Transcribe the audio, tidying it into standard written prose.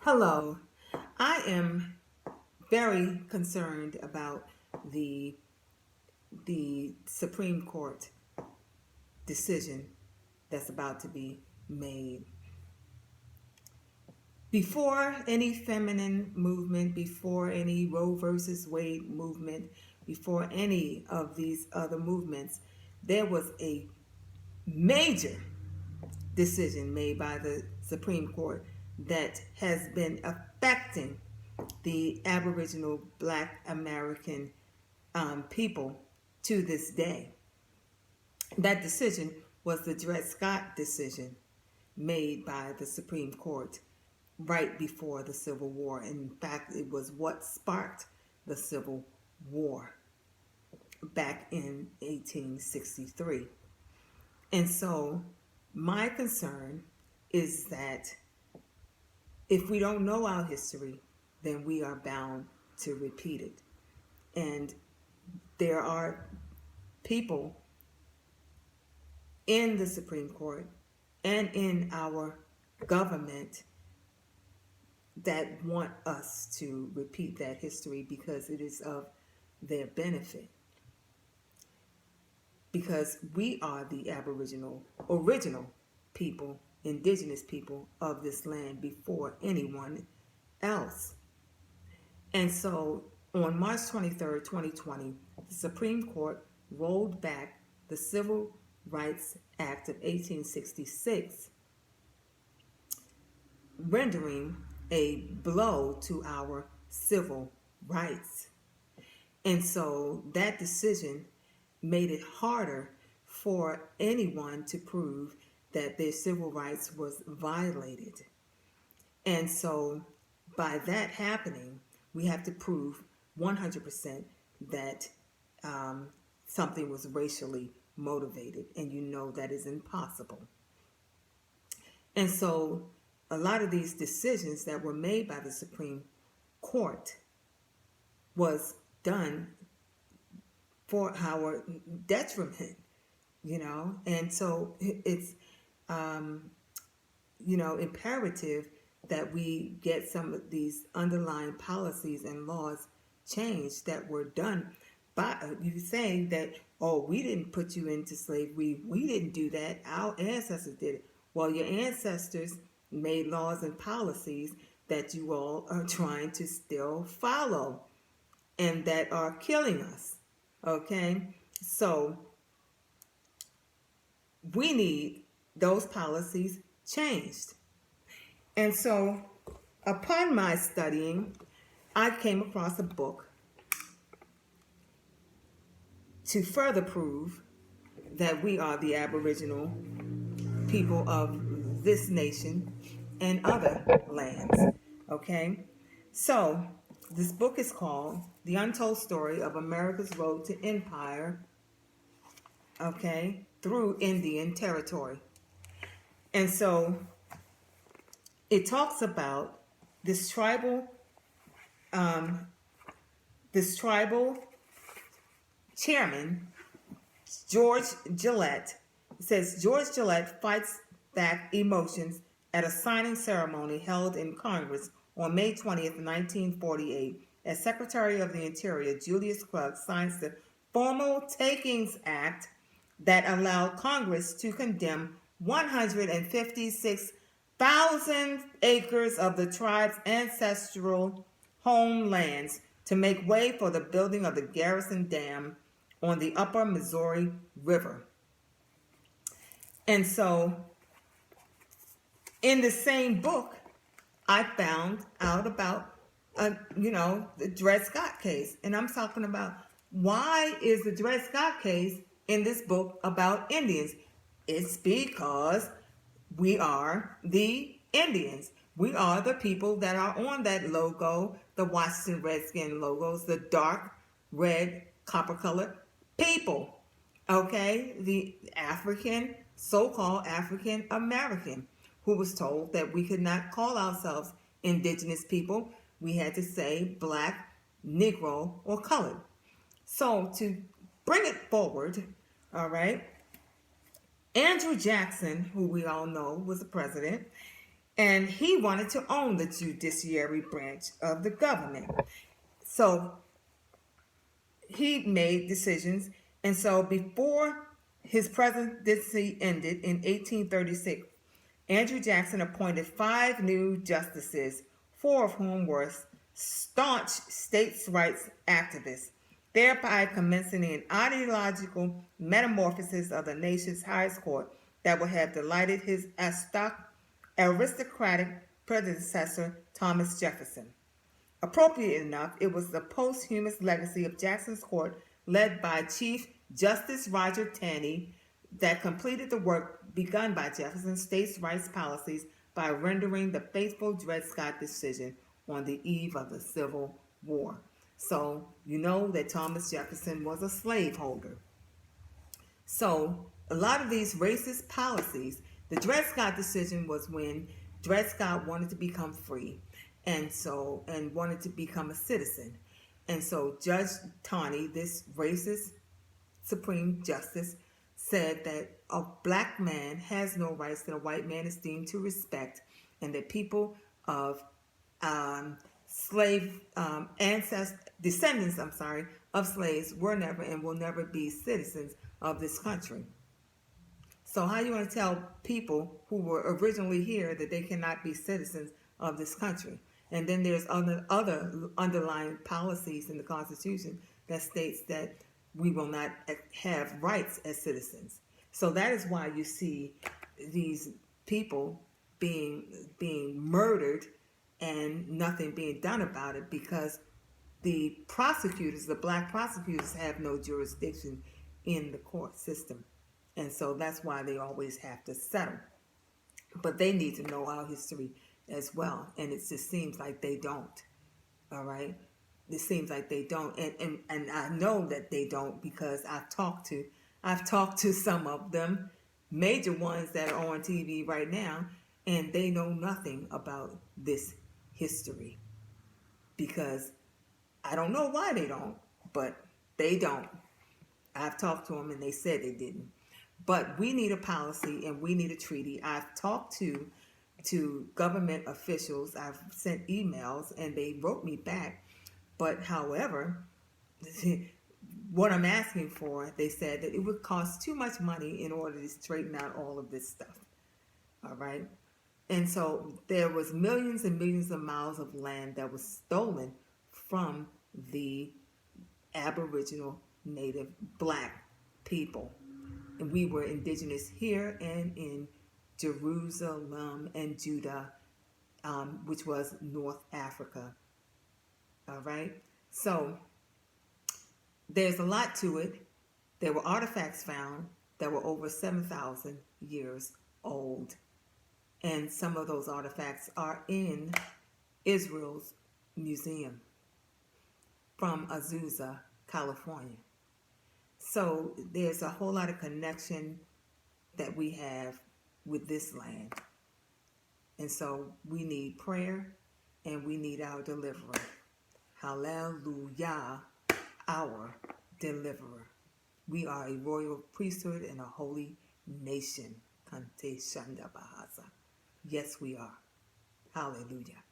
Hello. I am very concerned about the Supreme Court decision that's about to be made. Before any feminine movement, before any Roe versus Wade movement, before any of these other movements, there was a major decision made by the Supreme Court that has been affecting the Aboriginal Black American people to this day. That decision was the Dred Scott decision made by the Supreme Court right before the Civil War. In fact, it was what sparked the Civil War back in 1863. And so my concern is that if we don't know our history, then we are bound to repeat it. And there are people in the Supreme Court and in our government that want us to repeat that history because it is of their benefit. Because we are the original people, indigenous people of this land before anyone else. And so on March 23rd, 2020, the Supreme Court rolled back the Civil Rights Act of 1866, rendering a blow to our civil rights. And so that decision made it harder for anyone to prove that their civil rights was violated. And so by that happening, we have to prove 100% that something was racially motivated, and you know that is impossible. And so a lot of these decisions that were made by the Supreme Court was done for our detriment, and so it's imperative that we get some of these underlying policies and laws changed that were done by you saying that, oh, we didn't put you into slavery, we didn't do that, our ancestors did it. Well, your ancestors made laws and policies that you all are trying to still follow and that are killing us. Okay, so we need those policies changed. And so upon my studying, I came across a book to further prove that we are the Aboriginal people of this nation and other lands. Okay, so this book is called The Untold Story of America's Road to Empire, okay, through Indian Territory. And so it talks about this tribal chairman, George Gillette. It says George Gillette fights back emotions at a signing ceremony held in Congress on May 20th, 1948. As Secretary of the Interior, Julius Clark signs the Formal Takings Act that allowed Congress to condemn 156,000 acres of the tribe's ancestral homelands to make way for the building of the Garrison Dam on the upper Missouri River. And so in the same book, I found out about, the Dred Scott case. And I'm talking about, why is the Dred Scott case in this book about Indians? It's because we are the Indians. We are the people that are on that logo, the Washington Redskin logos, the dark red, copper-colored people, okay? The African, so-called African American, who was told that we could not call ourselves indigenous people. We had to say Black, Negro, or colored. So to bring it forward, all right, Andrew Jackson, who we all know was the president, And he wanted to own the judiciary branch of the government. So he made decisions. And so before his presidency ended in 1836, Andrew Jackson appointed 5 new justices, 4 of whom were staunch states' rights activists, thereby commencing an ideological metamorphosis of the nation's highest court that would have delighted his aristocratic predecessor, Thomas Jefferson. Appropriate enough, it was the posthumous legacy of Jackson's court, led by Chief Justice Roger Taney, that completed the work begun by Jefferson's states' rights policies by rendering the faithful Dred Scott decision on the eve of the Civil War. So you know that Thomas Jefferson was a slaveholder. So a lot of these racist policies, the Dred Scott decision was when Dred Scott wanted to become free, and wanted to become a citizen. And so Judge Taney, this racist Supreme Justice, said that a black man has no rights that a white man is deemed to respect, and that people of descendants of slaves were never and will never be citizens of this country. So how you want to tell people who were originally here that they cannot be citizens of this country? And then there's other underlying policies in the Constitution that states that we will not have rights as citizens. So that is why you see these people being murdered and nothing being done about it, because the black prosecutors, have no jurisdiction in the court system. And so that's why they always have to settle. But they need to know our history as well. And it just seems like they don't. All right? It seems like they don't. And I know that they don't, because I've talked to some of them, major ones that are on TV right now, and they know nothing about this history. Because I don't know why they don't, but they don't. I've talked to them and they said they didn't. But we need a policy and we need a treaty. I've talked to government officials. I've sent emails and they wrote me back. But however, what I'm asking for, they said that it would cost too much money in order to straighten out all of this stuff. All right? And so there was millions and millions of miles of land that was stolen from the Aboriginal Native Black people. And we were indigenous here and in Jerusalem and Judah, which was North Africa. All right? So there's a lot to it. There were artifacts found that were over 7,000 years old. And some of those artifacts are in Israel's museum from Azusa, California. So there's a whole lot of connection that we have with this land. And so we need prayer and we need our deliverer. Hallelujah, our deliverer. We are a royal priesthood and a holy nation. Kante Shanda Bahaza. Yes, we are. Hallelujah.